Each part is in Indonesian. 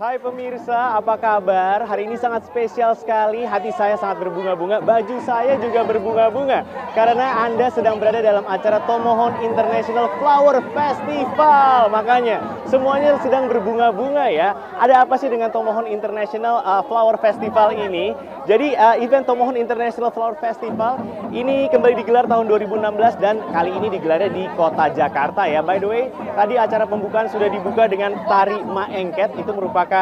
Hai pemirsa, apa kabar? Hari ini sangat spesial sekali, hati saya sangat berbunga-bunga, baju saya juga berbunga-bunga. Karena Anda sedang berada dalam acara Tomohon International Flower Festival. Makanya, semuanya sedang berbunga-bunga ya. Ada apa sih dengan Tomohon International Flower Festival ini? Jadi, event Tomohon International Flower Festival ini kembali digelar tahun 2016 dan kali ini digelarnya di kota Jakarta ya. By the way, tadi acara pembukaan sudah dibuka dengan tari Maengket, itu merupakan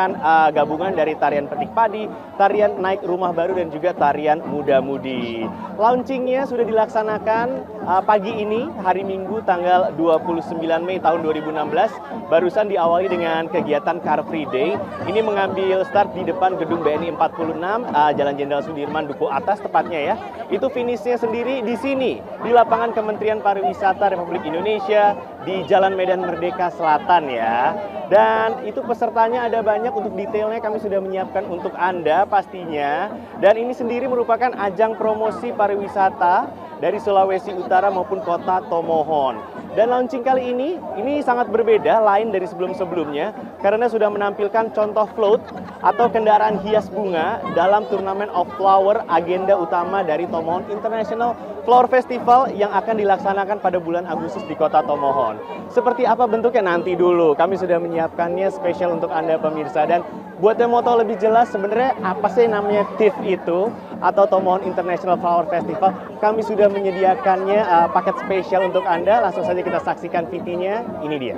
gabungan dari tarian petik padi, tarian naik rumah baru dan juga tarian muda-mudi. Launchingnya sudah dilaksanakan pagi ini, hari Minggu tanggal 29 Mei tahun 2016. Barusan diawali dengan kegiatan Car Free Day. Ini mengambil start di depan gedung BNI 46, Jalan Jenderal Sudirman Duku Atas tepatnya ya. Itu finishnya sendiri di sini, di lapangan Kementerian Pariwisata Republik Indonesia di Jalan Medan Merdeka Selatan ya. Dan itu pesertanya ada banyak, untuk detailnya kami sudah menyiapkan untuk Anda pastinya. Dan ini sendiri merupakan ajang promosi pariwisata dari Sulawesi Utara maupun kota Tomohon. Dan launching kali ini sangat berbeda, lain dari sebelum-sebelumnya, karena sudah menampilkan contoh float atau kendaraan hias bunga dalam turnamen of flower, agenda utama dari Tomohon International Flower Festival yang akan dilaksanakan pada bulan Agustus di kota Tomohon. Seperti apa bentuknya nanti dulu, kami sudah menyiapkannya spesial untuk Anda pemirsa. Dan buat yang mau tahu lebih jelas sebenarnya apa sih namanya TIF itu atau Tomohon International Flower Festival, kami sudah menyediakannya paket spesial untuk Anda. Langsung saja kita saksikan VT-nya, ini dia.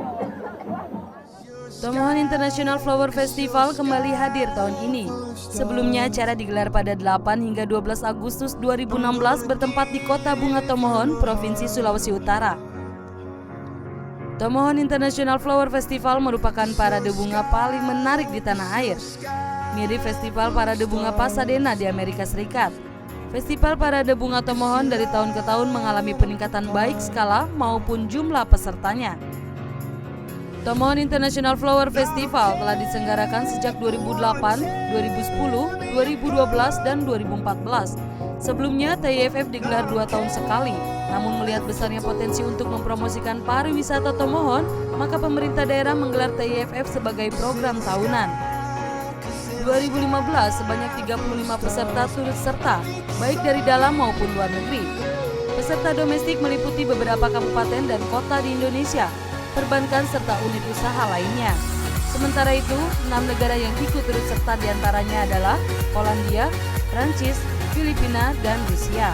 Tomohon International Flower Festival kembali hadir tahun ini. Sebelumnya acara digelar pada 8 hingga 12 Agustus 2016 bertempat di Kota Bunga Tomohon, Provinsi Sulawesi Utara. Tomohon International Flower Festival merupakan parade bunga paling menarik di tanah air. Mirip Festival Parade Bunga Pasadena di Amerika Serikat. Festival Parade Bunga Tomohon dari tahun ke tahun mengalami peningkatan baik skala maupun jumlah pesertanya. Tomohon International Flower Festival telah diselenggarakan sejak 2008, 2010, 2012, dan 2014. Sebelumnya, TIFF digelar 2 tahun sekali. Namun melihat besarnya potensi untuk mempromosikan pariwisata Tomohon, maka pemerintah daerah menggelar TIFF sebagai program tahunan. 2015 sebanyak 35 peserta turut serta, baik dari dalam maupun luar negeri. Peserta domestik meliputi beberapa kabupaten dan kota di Indonesia, perbankan serta unit usaha lainnya. Sementara itu, 6 negara yang ikut turut serta diantaranya adalah Polandia, Prancis, Filipina, dan Rusia.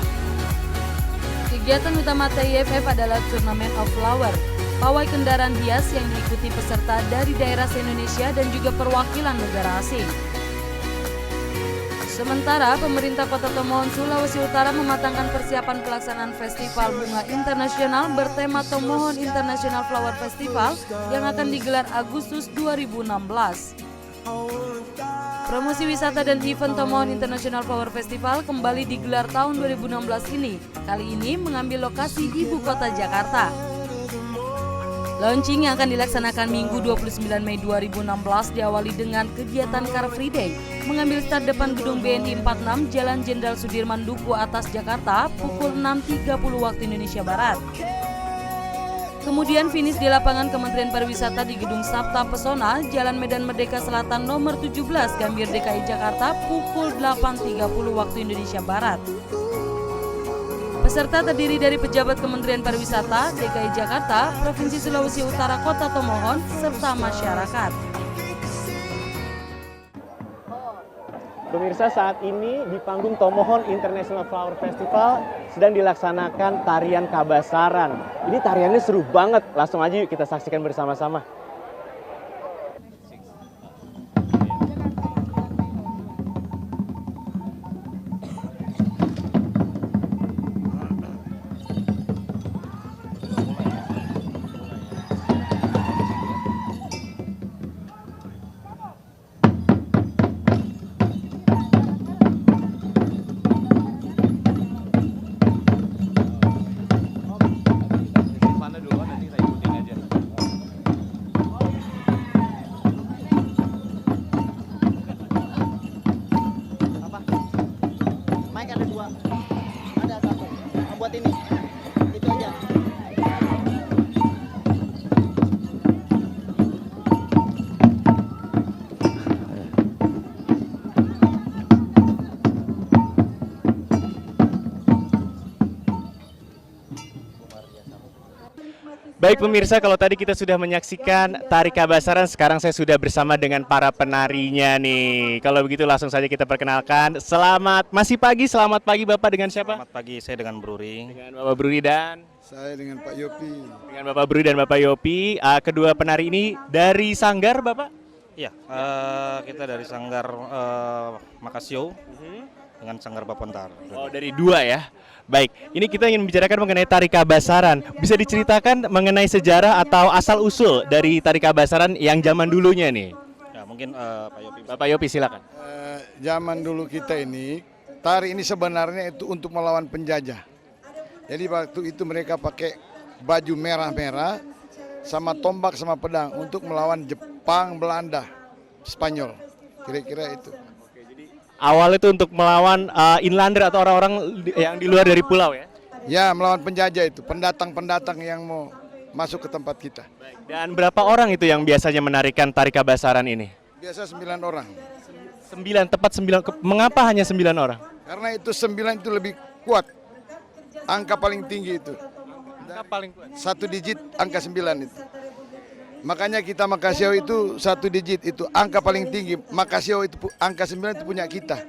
Kegiatan utama TIFF adalah Turnamen of Flower, pawai kendaraan hias yang diikuti peserta dari daerah se-Indonesia dan juga perwakilan negara asing. Sementara pemerintah Kota Tomohon, Sulawesi Utara mematangkan persiapan pelaksanaan Festival Bunga Internasional bertema Tomohon International Flower Festival yang akan digelar Agustus 2016. Promosi wisata dan event Tomohon International Flower Festival kembali digelar tahun 2016 ini. Kali ini mengambil lokasi ibu kota Jakarta. Launching yang akan dilaksanakan Minggu 29 Mei 2016 diawali dengan kegiatan Car Free Day, mengambil start depan gedung BNI 46 Jalan Jenderal Sudirman Duku Atas Jakarta pukul 6.30 waktu Indonesia Barat. Kemudian finish di lapangan Kementerian Pariwisata di Gedung Sabta Pesona, Jalan Medan Merdeka Selatan nomor 17 Gambir DKI Jakarta pukul 8.30 waktu Indonesia Barat. Peserta terdiri dari pejabat Kementerian Pariwisata, DKI Jakarta, Provinsi Sulawesi Utara, Kota Tomohon, serta masyarakat. Pemirsa, saat ini di panggung Tomohon International Flower Festival sedang dilaksanakan tarian Kabasaran. Ini tariannya seru banget, langsung aja yuk kita saksikan bersama-sama. Baik pemirsa, kalau tadi kita sudah menyaksikan tari Kabasaran, sekarang saya sudah bersama dengan para penarinya nih. Kalau begitu langsung saja kita perkenalkan. Masih pagi, selamat pagi Bapak, dengan siapa? Selamat pagi, saya dengan Bruri. Dengan Bapak Bruri dan Saya dengan Pak Yopi. dengan Bapak Bruri dan Bapak Yopi. Kedua penari ini dari Sanggar Bapak? Iya, kita dari Sanggar Makasio dengan Sanggar Bapontar. Oh, dari dua ya. Baik, ini kita ingin membicarakan mengenai tari Kabasaran. Bisa diceritakan mengenai sejarah atau asal-usul dari tari Kabasaran yang zaman dulunya nih? Ya, mungkin Pak Yopi. Bapak Yopi silakan. Zaman dulu kita ini, tari ini sebenarnya itu untuk melawan penjajah. Jadi waktu itu mereka pakai baju merah-merah sama tombak sama pedang untuk melawan Jepang, Belanda, Spanyol. Kira-kira itu. Awal itu untuk melawan inlander atau orang-orang yang di luar dari pulau ya? Ya, melawan penjajah itu, pendatang-pendatang yang mau masuk ke tempat kita. Dan berapa orang itu yang biasanya menarikan tari Kabasaran ini? Biasa 9 orang. 9, tepat 9. Mengapa hanya 9 orang? Karena itu 9 itu lebih kuat. Angka paling tinggi itu. Angka paling kuat. 1 digit angka 9 itu. Makanya kita Makasio itu 1 digit itu angka paling tinggi. Makasio itu angka 9 itu punya kita.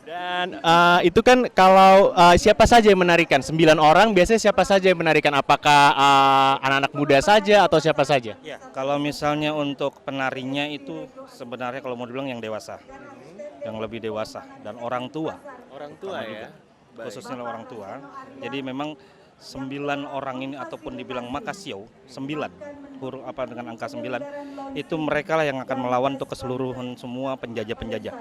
Dan itu kan kalau siapa saja yang menarikan? 9 orang biasanya siapa saja yang menarikan? Apakah anak-anak muda saja atau siapa saja? Ya, kalau misalnya untuk penarinya itu sebenarnya kalau mau dibilang yang dewasa, yang lebih dewasa dan orang tua. Orang tua ya. Khususnya orang tua. Jadi memang 9 orang ini ataupun dibilang Makasio 9 huruf apa dengan angka 9 itu mereka lah yang akan melawan untuk keseluruhan semua penjajah-penjajah.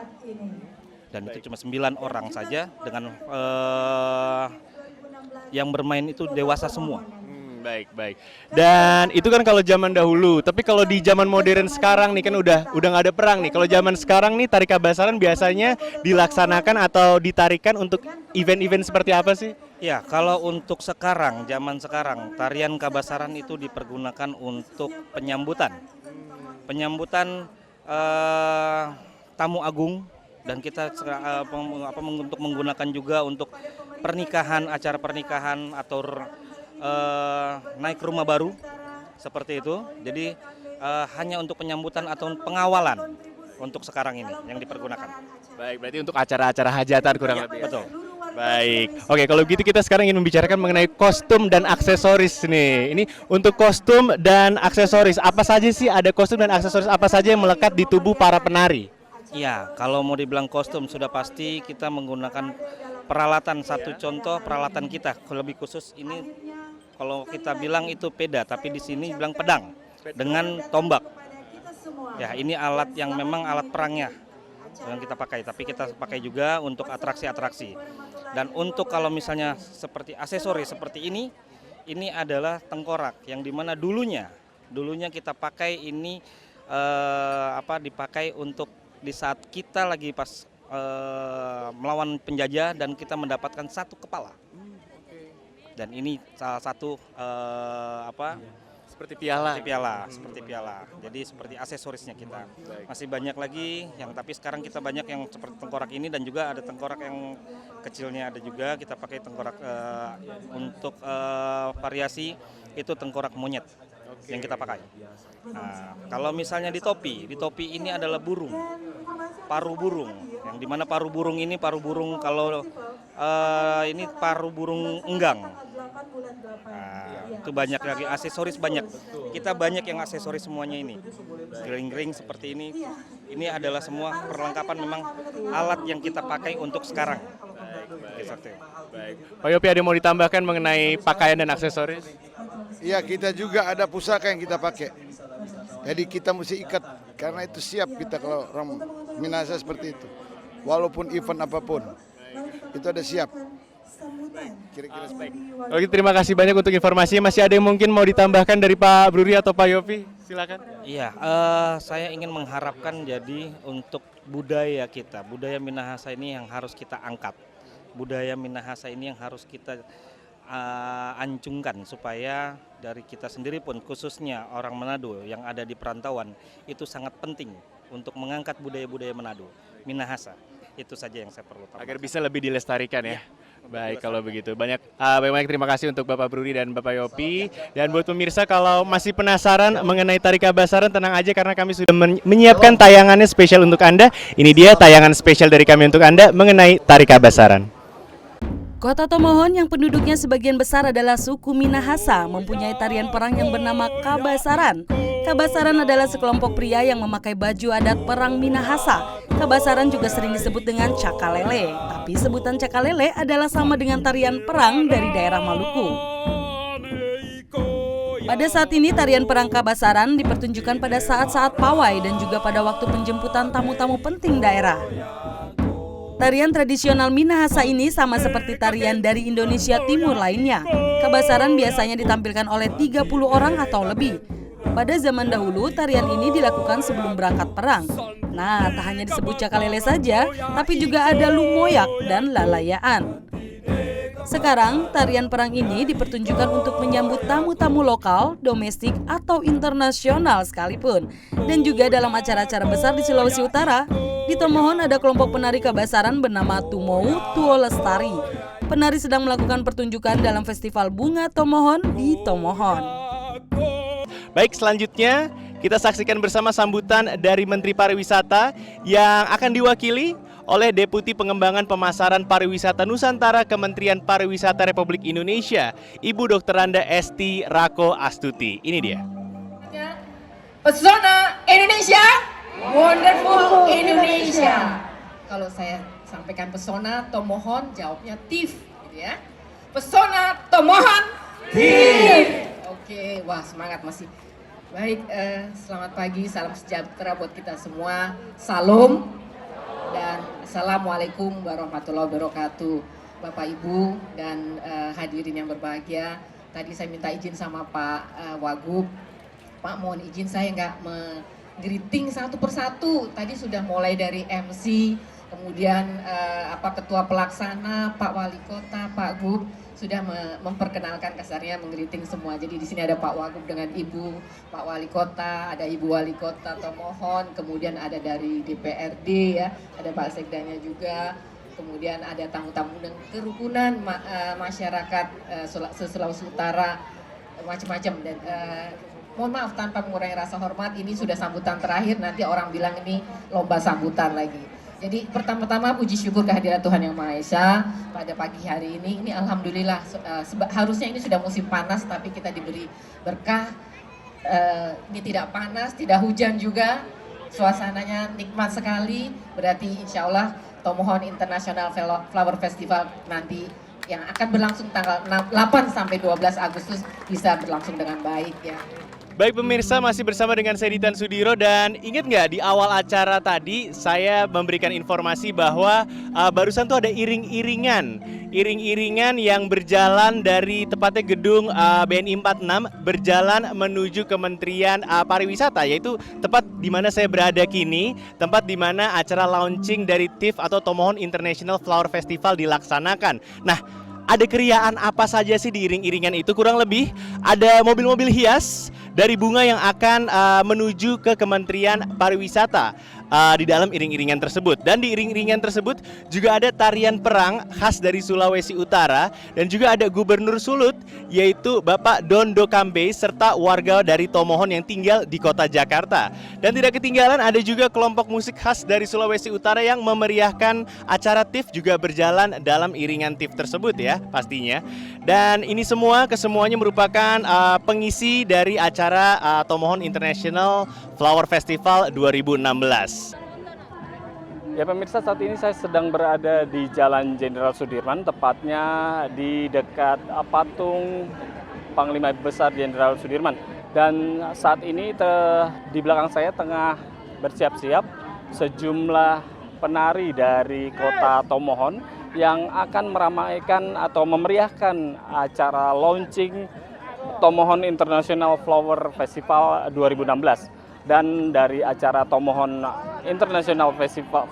Dan itu cuma 9 orang saja dengan yang bermain itu dewasa semua. Baik. Dan itu kan kalau zaman dahulu. Tapi kalau di zaman modern sekarang nih kan udah nggak ada perang nih. Kalau zaman sekarang nih tari Kabasaran biasanya dilaksanakan atau ditarikan untuk event-event seperti apa sih? Ya, kalau untuk sekarang, zaman sekarang, tarian Kabasaran itu dipergunakan untuk penyambutan. Penyambutan tamu agung dan kita untuk menggunakan juga untuk pernikahan, acara pernikahan atau naik rumah baru seperti itu. Jadi hanya untuk penyambutan atau pengawalan untuk sekarang ini yang dipergunakan. Baik, berarti untuk acara-acara hajatan kurang lebih. Ya? Betul. Baik. Oke, kalau gitu kita sekarang ingin membicarakan mengenai kostum dan aksesoris nih. Ini untuk kostum dan aksesoris, apa saja sih ada kostum dan aksesoris apa saja yang melekat di tubuh para penari? Iya, kalau mau dibilang kostum sudah pasti kita menggunakan peralatan. Satu contoh peralatan kita lebih khusus ini kalau kita bilang itu peda, tapi di sini bilang pedang dengan tombak. Ya, ini alat yang memang alat perangnya yang kita pakai, tapi kita pakai juga untuk atraksi-atraksi. Dan untuk kalau misalnya seperti aksesoris seperti ini adalah tengkorak yang dimana dulunya kita pakai ini dipakai untuk di saat kita lagi pas melawan penjajah dan kita mendapatkan satu kepala. Dan ini salah satu Seperti piala. seperti piala. Jadi seperti aksesorisnya kita. Masih banyak lagi tapi sekarang kita banyak yang seperti tengkorak ini dan juga ada tengkorak yang kecilnya ada juga. Kita pakai tengkorak untuk variasi itu tengkorak monyet yang kita pakai. Nah, kalau misalnya di topi ini adalah burung. Paru burung. Yang dimana paru burung kalau ini paru burung enggang. Nah, itu banyak lagi aksesoris banyak. Kita banyak yang aksesoris semuanya ini. Ring-ring seperti ini. Ini adalah semua perlengkapan memang alat yang kita pakai untuk sekarang. Baik. Pak Yopi ada yang mau ditambahkan mengenai pakaian dan aksesoris? Iya, kita juga ada pusaka yang kita pakai. Jadi kita mesti ikat karena itu siap kita kalau orang Minahasa seperti itu. Walaupun event apapun. Itu ada siap. Kira-kira seperti itu. Oke, terima kasih banyak untuk informasinya. Masih ada yang mungkin mau ditambahkan dari Pak Bruri atau Pak Yopi? Silakan. Iya, saya ingin mengharapkan jadi untuk budaya kita, budaya Minahasa ini yang harus kita angkat. Budaya Minahasa ini yang harus kita ancungkan supaya dari kita sendiri pun khususnya orang Manado yang ada di perantauan itu sangat penting untuk mengangkat budaya-budaya Manado, Minahasa. Itu saja yang saya perlu tambahkan. Agar bisa lebih dilestarikan ya. Baik, kalau begitu. Banyak terima kasih untuk Bapak Bruri dan Bapak Yopi. Dan buat pemirsa kalau masih penasaran mengenai Tari Kabasaran, tenang aja karena kami sudah menyiapkan tayangannya spesial untuk Anda. Ini dia tayangan spesial dari kami untuk Anda mengenai Tari Kabasaran. Kota Tomohon yang penduduknya sebagian besar adalah suku Minahasa mempunyai tarian perang yang bernama Kabasaran. Kabasaran adalah sekelompok pria yang memakai baju adat perang Minahasa. Kabasaran juga sering disebut dengan cakalele, tapi sebutan cakalele adalah sama dengan tarian perang dari daerah Maluku. Pada saat ini tarian perang Kabasaran dipertunjukkan pada saat-saat pawai dan juga pada waktu penjemputan tamu-tamu penting daerah. Tarian tradisional Minahasa ini sama seperti tarian dari Indonesia Timur lainnya. Kabasaran biasanya ditampilkan oleh 30 orang atau lebih. Pada zaman dahulu, tarian ini dilakukan sebelum berangkat perang. Nah, tak hanya disebut cakalele saja, tapi juga ada lumoyak dan lalayaan. Sekarang, tarian perang ini dipertunjukkan untuk menyambut tamu-tamu lokal, domestik, atau internasional sekalipun. Dan juga dalam acara-acara besar di Sulawesi Utara. Di Tomohon ada kelompok penari Kabasaran bernama Tumou Tuo Lestari. Penari sedang melakukan pertunjukan dalam Festival Bunga Tomohon di Tomohon. Baik, selanjutnya kita saksikan bersama sambutan dari Menteri Pariwisata yang akan diwakili oleh Deputi Pengembangan Pemasaran Pariwisata Nusantara Kementerian Pariwisata Republik Indonesia, Ibu Dr. Randa Esti Rako Astuti. Ini dia. Pesona Indonesia, wonderful Indonesia. Kalau saya sampaikan pesona Tomohon, jawabnya TIF, gitu ya. Pesona Tomohon, TIF. Oke, wah semangat masih. Baik, selamat pagi, salam sejahtera buat kita semua. Salam dan assalamualaikum warahmatullahi wabarakatuh. Bapak Ibu dan hadirin yang berbahagia. Tadi saya minta izin sama Pak Wagub. Pak, mohon izin saya nggak greeting satu persatu. Tadi sudah mulai dari MC, kemudian Ketua Pelaksana, Pak Wali Kota, Pak Gub sudah memperkenalkan kasarnya menggreeting semua. Jadi di sini ada Pak Wagub dengan Ibu, Pak Wali Kota, ada Ibu Wali Kota Tomohon, kemudian ada dari DPRD ya, ada Pak Sekdanya juga, kemudian ada tamu-tamu dan kerukunan masyarakat Sulawesi Utara macam-macam dan mohon maaf tanpa mengurangi rasa hormat, ini sudah sambutan terakhir, nanti orang bilang ini lomba sambutan lagi. Jadi pertama-tama puji syukur kehadiran Tuhan Yang Maha Esa pada pagi hari ini alhamdulillah harusnya ini sudah musim panas tapi kita diberi berkah, ini tidak panas, tidak hujan juga, suasananya nikmat sekali, berarti insya Allah Tomohon International Flower Festival nanti yang akan berlangsung tanggal 8 sampai 12 Agustus bisa berlangsung dengan baik ya. Baik pemirsa, masih bersama dengan saya Ditan Sudiro dan ingat nggak di awal acara tadi saya memberikan informasi bahwa barusan tuh ada iring-iringan yang berjalan dari tepatnya gedung BNI 46 berjalan menuju Kementerian Pariwisata, yaitu tepat di mana saya berada kini, tempat di mana acara launching dari TIF atau Tomohon International Flower Festival dilaksanakan. Nah, ada keriaan apa saja sih di iring-iringan itu? Kurang lebih ada mobil-mobil hias dari bunga yang akan menuju ke Kementerian Pariwisata di dalam iring-iringan tersebut. Dan di iring-iringan tersebut juga ada tarian perang khas dari Sulawesi Utara dan juga ada Gubernur Sulut yaitu Bapak Dondo Kambe serta warga dari Tomohon yang tinggal di kota Jakarta. Dan tidak ketinggalan ada juga kelompok musik khas dari Sulawesi Utara yang memeriahkan acara TIF juga berjalan dalam iringan TIF tersebut ya pastinya. Dan ini kesemuanya merupakan pengisi dari acara Tomohon International Flower Festival 2016. Ya pemirsa, saat ini saya sedang berada di Jalan Jenderal Sudirman, tepatnya di dekat patung Panglima Besar Jenderal Sudirman. Dan saat ini di belakang saya tengah bersiap-siap sejumlah penari dari kota Tomohon yang akan meramaikan atau memeriahkan acara launching Tomohon International Flower Festival 2016. Dan dari acara Tomohon International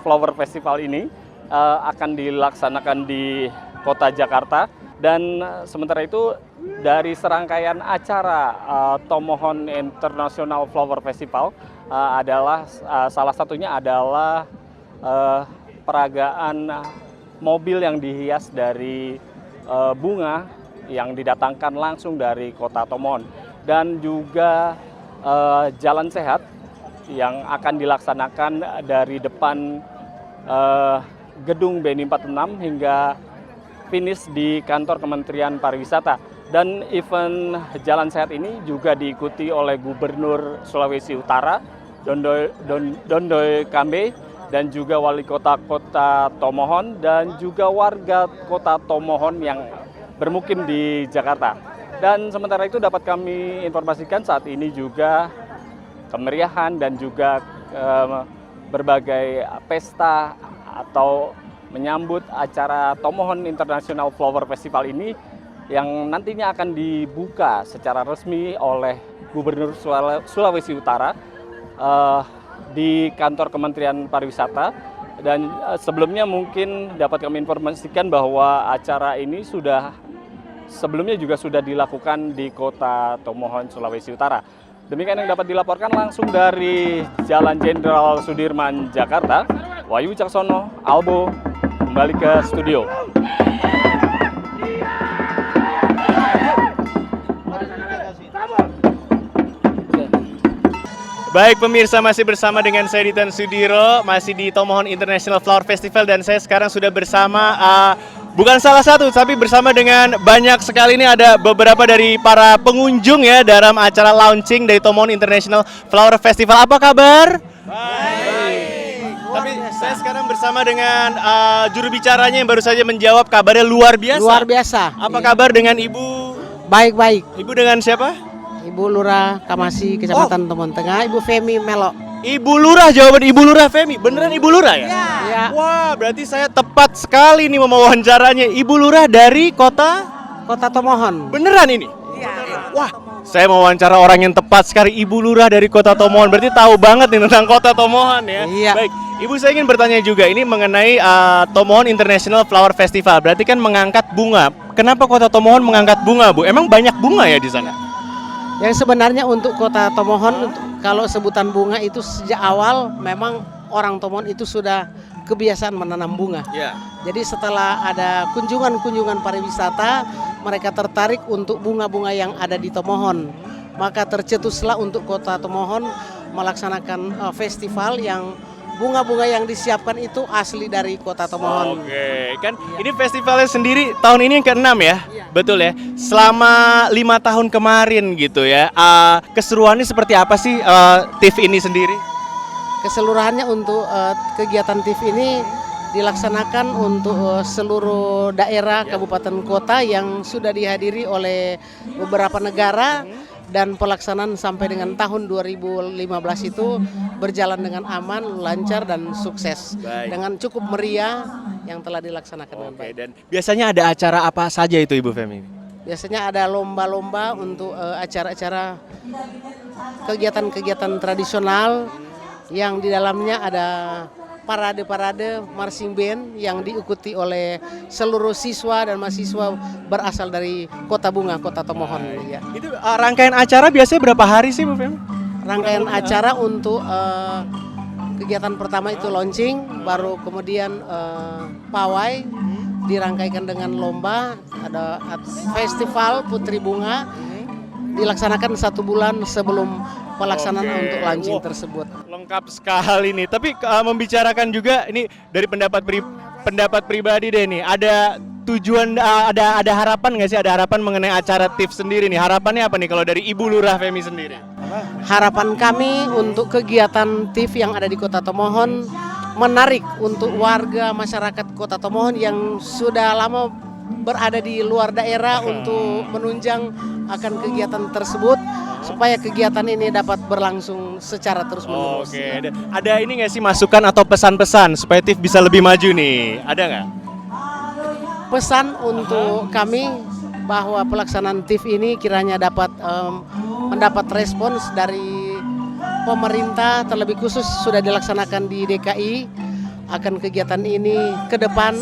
Flower Festival ini akan dilaksanakan di kota Jakarta. Dan sementara itu dari serangkaian acara Tomohon International Flower Festival adalah salah satunya adalah peragaan mobil yang dihias dari bunga yang didatangkan langsung dari kota Tomohon, dan juga jalan sehat yang akan dilaksanakan dari depan gedung BNI 46 hingga finish di kantor Kementerian Pariwisata. Dan event jalan sehat ini juga diikuti oleh Gubernur Sulawesi Utara Dondoy Kambe, dan juga Wali Kota Tomohon, dan juga warga Kota Tomohon yang bermukim di Jakarta. Dan sementara itu dapat kami informasikan saat ini juga kemeriahan dan juga berbagai pesta atau menyambut acara Tomohon International Flower Festival ini yang nantinya akan dibuka secara resmi oleh Gubernur Sulawesi Utara di kantor Kementerian Pariwisata. Dan sebelumnya mungkin dapat kami informasikan bahwa acara ini sebelumnya juga sudah dilakukan di kota Tomohon, Sulawesi Utara. Demikian yang dapat dilaporkan langsung dari Jalan Jenderal Sudirman, Jakarta. Wahyu Caksono, Albo, kembali ke studio. Baik pemirsa, masih bersama dengan saya Ditan Sudiro, masih di Tomohon International Flower Festival, dan saya sekarang sudah bersama, bukan salah satu, tapi bersama dengan banyak sekali, ini ada beberapa dari para pengunjung ya dalam acara launching dari Tomohon International Flower Festival. Apa kabar? Baik. Tapi saya sekarang bersama dengan juru bicaranya yang baru saja menjawab, kabarnya luar biasa. Luar biasa. Apa kabar dengan Ibu? Baik-baik. Ibu dengan siapa? Ibu Lurah Kamasi, Kecamatan Tomohon Tengah, Ibu Femi Melo. Ibu Lurah, jawaban Ibu Lurah Femi. Beneran Ibu Lurah ya? Iya. Wah, berarti saya tepat sekali nih mewawancaranya. Ibu Lurah dari kota? Kota Tomohon. Beneran ini? Iya. Wah, saya mewawancara orang yang tepat sekali. Ibu Lurah dari kota Tomohon. Berarti tahu banget nih tentang kota Tomohon ya? Iya. Baik, Ibu saya ingin bertanya juga ini mengenai Tomohon International Flower Festival. Berarti kan mengangkat bunga. Kenapa kota Tomohon mengangkat bunga, Bu? Emang banyak bunga ya di sana? Yang sebenarnya untuk Kota Tomohon, kalau sebutan bunga itu sejak awal memang orang Tomohon itu sudah kebiasaan menanam bunga. Iya. Jadi setelah ada kunjungan-kunjungan pariwisata, mereka tertarik untuk bunga-bunga yang ada di Tomohon. Maka tercetuslah untuk Kota Tomohon melaksanakan festival yang bunga-bunga yang disiapkan itu asli dari Kota Tomohon. Oke, kan ini festivalnya sendiri tahun ini yang ke-6 ya? Iya. Betul ya? Selama 5 tahun kemarin gitu ya, keseruannya seperti apa sih TIF ini sendiri? Keseluruhannya untuk kegiatan TIF ini dilaksanakan untuk seluruh daerah, kabupaten, kota yang sudah dihadiri oleh beberapa negara. Dan pelaksanaan sampai dengan tahun 2015 itu berjalan dengan aman, lancar, dan sukses. Baik. Dengan cukup meriah yang telah dilaksanakan dengan baik. Dan biasanya ada acara apa saja itu Ibu Femi? Biasanya ada lomba-lomba untuk acara-acara kegiatan-kegiatan tradisional yang di dalamnya ada parade-parade marching band yang diikuti oleh seluruh siswa dan mahasiswa berasal dari Kota Bunga, Kota Tomohon. Ya. Itu rangkaian acara biasanya berapa hari sih Bu Femi? Rangkaian acara untuk kegiatan pertama itu launching, baru kemudian pawai, dirangkaikan dengan lomba, ada festival Putri Bunga, dilaksanakan 1 bulan sebelum pelaksanaan untuk launching tersebut. Lengkap sekali nih. Tapi membicarakan juga ini dari pendapat pribadi deh nih. Ada tujuan, ada harapan nggak sih? Ada harapan mengenai acara TIF sendiri nih. Harapannya apa nih kalau dari Ibu Lurah Femi sendiri? Harapan kami untuk kegiatan TIF yang ada di Kota Tomohon menarik untuk warga masyarakat Kota Tomohon yang sudah lama berada di luar daerah untuk menunjang akan kegiatan tersebut, supaya kegiatan ini dapat berlangsung secara terus-menerus. Oke, ada ini nggak sih masukan atau pesan-pesan supaya TIF bisa lebih maju nih? Ada nggak? Pesan untuk kami bahwa pelaksanaan TIF ini kiranya dapat mendapat respons dari pemerintah, terlebih khusus sudah dilaksanakan di DKI, akan kegiatan ini ke depan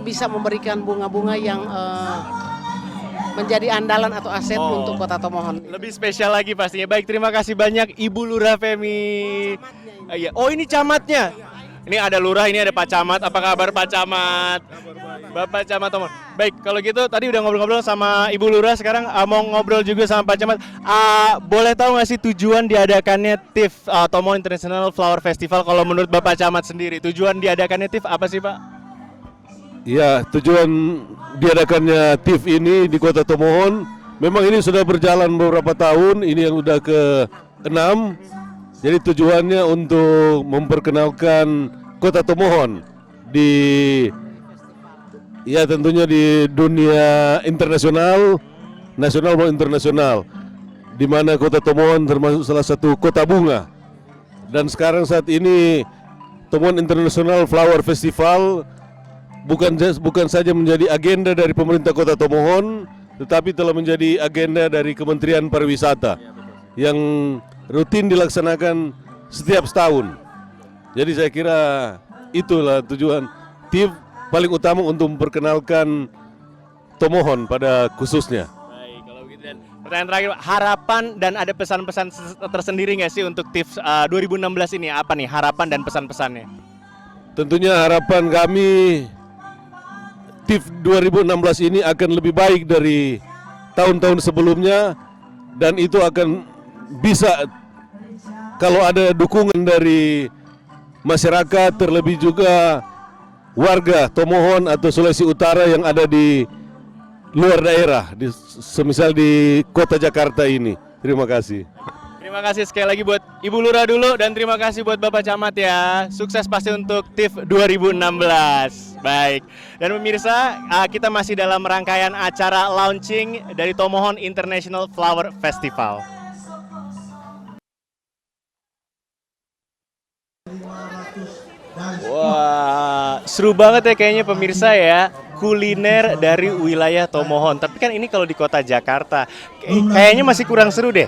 bisa memberikan bunga-bunga yang menjadi andalan atau aset untuk Kota Tomohon. Lebih spesial lagi pastinya. Baik, terima kasih banyak Ibu Lurah Femi. Oh, ini camatnya. Ini ada lurah, ini ada Pak Camat. Apa kabar Pak Camat? Bapak Camat Tomohon. Baik, kalau gitu tadi udah ngobrol-ngobrol sama Ibu Lurah, sekarang mau ngobrol juga sama Pak Camat. Boleh tahu nggak sih tujuan diadakannya TIF Tomohon International Flower Festival? Kalau menurut Bapak Camat sendiri, tujuan diadakannya TIF apa sih Pak? Ya, tujuan diadakannya TIF ini di Kota Tomohon, memang ini sudah berjalan beberapa tahun, ini yang udah ke-6. Jadi tujuannya untuk memperkenalkan Kota Tomohon di, ya tentunya di dunia internasional, nasional maupun internasional, di mana Kota Tomohon termasuk salah satu kota bunga. Dan sekarang saat ini Tomohon International Flower Festival bukan saja menjadi agenda dari pemerintah Kota Tomohon, tetapi telah menjadi agenda dari Kementerian Pariwisata yang rutin dilaksanakan setiap setahun. Jadi saya kira itulah tujuan TIF paling utama untuk memperkenalkan Tomohon pada khususnya. Baik, kalau begitu. Dan pertanyaan terakhir, harapan dan ada pesan-pesan tersendiri nggak sih untuk TIF 2016 ini? Apa nih harapan dan pesan-pesannya? Tentunya harapan kami TIF 2016 ini akan lebih baik dari tahun-tahun sebelumnya, dan itu akan bisa kalau ada dukungan dari masyarakat, terlebih juga warga Tomohon atau Sulawesi Utara yang ada di luar daerah, semisal di kota Jakarta ini. Terima kasih. Terima kasih sekali lagi buat Ibu Lurah dulu, dan terima kasih buat Bapak Camat ya. Sukses pasti untuk TIF 2016. Baik, dan pemirsa, kita masih dalam rangkaian acara launching dari Tomohon International Flower Festival. Wah, seru banget ya kayaknya pemirsa ya, kuliner dari wilayah Tomohon. Tapi kan ini kalau di kota Jakarta, kayaknya masih kurang seru deh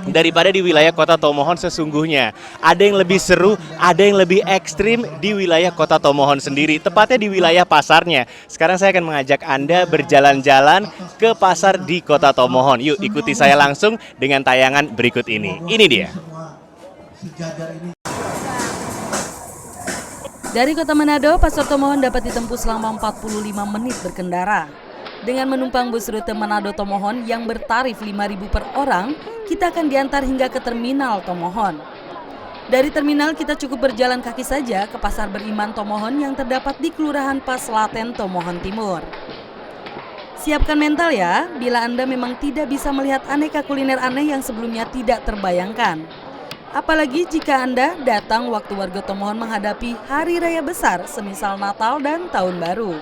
daripada di wilayah kota Tomohon sesungguhnya. Ada yang lebih seru, ada yang lebih ekstrim di wilayah kota Tomohon sendiri, tepatnya di wilayah pasarnya. Sekarang saya akan mengajak Anda berjalan-jalan ke pasar di kota Tomohon. Yuk ikuti saya langsung dengan tayangan berikut ini. Ini dia. Dari kota Manado, Pasar Tomohon dapat ditempuh selama 45 menit berkendara. Dengan menumpang bus rute Manado Tomohon yang bertarif 5.000 per orang, kita akan diantar hingga ke terminal Tomohon. Dari terminal kita cukup berjalan kaki saja ke Pasar Beriman Tomohon yang terdapat di Kelurahan Paslaten, Tomohon Timur. Siapkan mental ya, bila Anda memang tidak bisa melihat aneka kuliner aneh yang sebelumnya tidak terbayangkan. Apalagi jika Anda datang waktu warga Tomohon menghadapi hari raya besar semisal Natal dan Tahun Baru.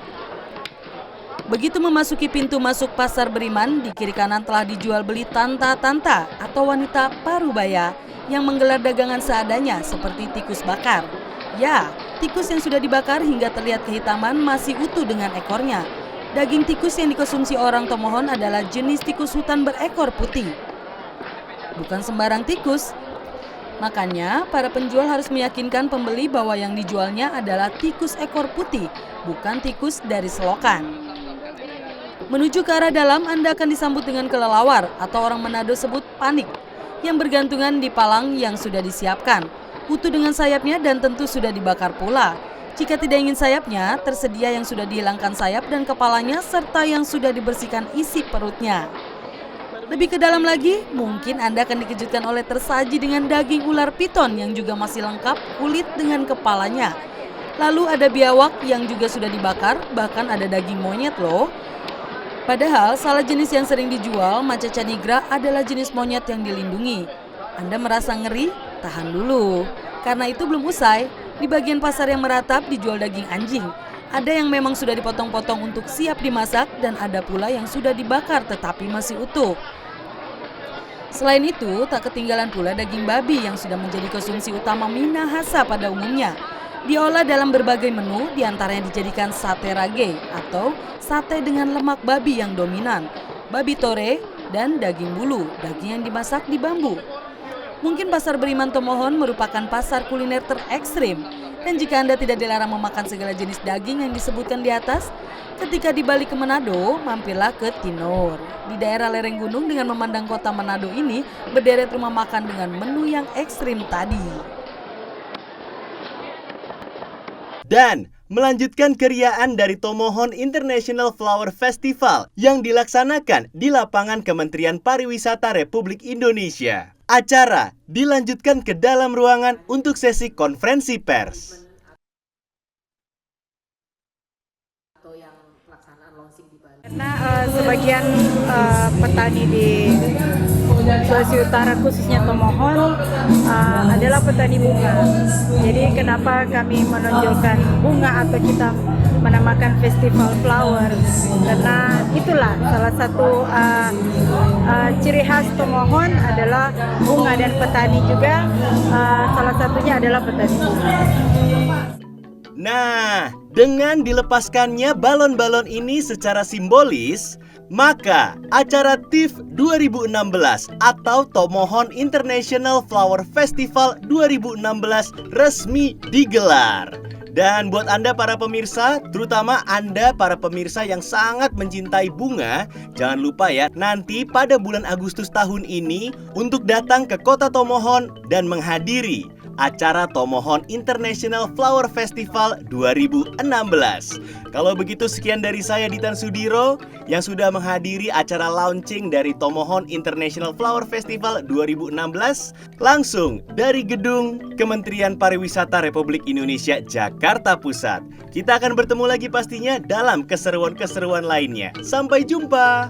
Begitu memasuki pintu masuk Pasar Beriman, di kiri kanan telah dijual beli tanta-tanta atau wanita parubaya yang menggelar dagangan seadanya seperti tikus bakar. Ya, tikus yang sudah dibakar hingga terlihat kehitaman masih utuh dengan ekornya. Daging tikus yang dikonsumsi orang Tomohon adalah jenis tikus hutan berekor putih. Bukan sembarang tikus. Makanya, para penjual harus meyakinkan pembeli bahwa yang dijualnya adalah tikus ekor putih, bukan tikus dari selokan. Menuju ke arah dalam, Anda akan disambut dengan kelelawar atau orang Manado sebut panik, yang bergantungan di palang yang sudah disiapkan, utuh dengan sayapnya dan tentu sudah dibakar pula. Jika tidak ingin sayapnya, tersedia yang sudah dihilangkan sayap dan kepalanya serta yang sudah dibersihkan isi perutnya. Lebih ke dalam lagi, mungkin Anda akan dikejutkan oleh tersaji dengan daging ular piton yang juga masih lengkap kulit dengan kepalanya. Lalu ada biawak yang juga sudah dibakar, bahkan ada daging monyet loh. Padahal salah jenis yang sering dijual, macaca nigra adalah jenis monyet yang dilindungi. Anda merasa ngeri? Tahan dulu. Karena itu belum usai, di bagian pasar yang meratap dijual daging anjing. Ada yang memang sudah dipotong-potong untuk siap dimasak dan ada pula yang sudah dibakar tetapi masih utuh. Selain itu, tak ketinggalan pula daging babi yang sudah menjadi konsumsi utama Minahasa pada umumnya. Diolah dalam berbagai menu, diantaranya dijadikan sate rage atau sate dengan lemak babi yang dominan, babi tore, dan daging bulu, daging yang dimasak di bambu. Mungkin Pasar Beriman Tomohon merupakan pasar kuliner terekstrim. Dan jika Anda tidak dilarang memakan segala jenis daging yang disebutkan di atas, ketika dibalik ke Manado, mampirlah ke Tinor. Di daerah lereng gunung dengan memandang kota Manado ini, berderet rumah makan dengan menu yang ekstrim tadi. dan melanjutkan keriaan dari Tomohon International Flower Festival yang dilaksanakan di lapangan Kementerian Pariwisata Republik Indonesia. Acara dilanjutkan ke dalam ruangan untuk sesi konferensi pers. Karena sebagian petani di Sulawesi Utara khususnya Tomohon adalah petani bunga. Jadi kenapa kami menonjolkan bunga atau kita menamakan Festival Flower? Karena itulah salah satu ciri khas Tomohon adalah bunga, dan petani juga salah satunya adalah petani bunga. Nah, dengan dilepaskannya balon-balon ini secara simbolis, maka acara TIF 2016 atau Tomohon International Flower Festival 2016 resmi digelar. Dan buat Anda para pemirsa, terutama Anda para pemirsa yang sangat mencintai bunga, jangan lupa ya, nanti pada bulan Agustus tahun ini untuk datang ke Kota Tomohon dan menghadiri acara Tomohon International Flower Festival 2016. Kalau begitu sekian dari saya Ditan Sudiro yang sudah menghadiri acara launching dari Tomohon International Flower Festival 2016 langsung dari gedung Kementerian Pariwisata Republik Indonesia Jakarta Pusat. Kita akan bertemu lagi pastinya dalam keseruan-keseruan lainnya. Sampai jumpa.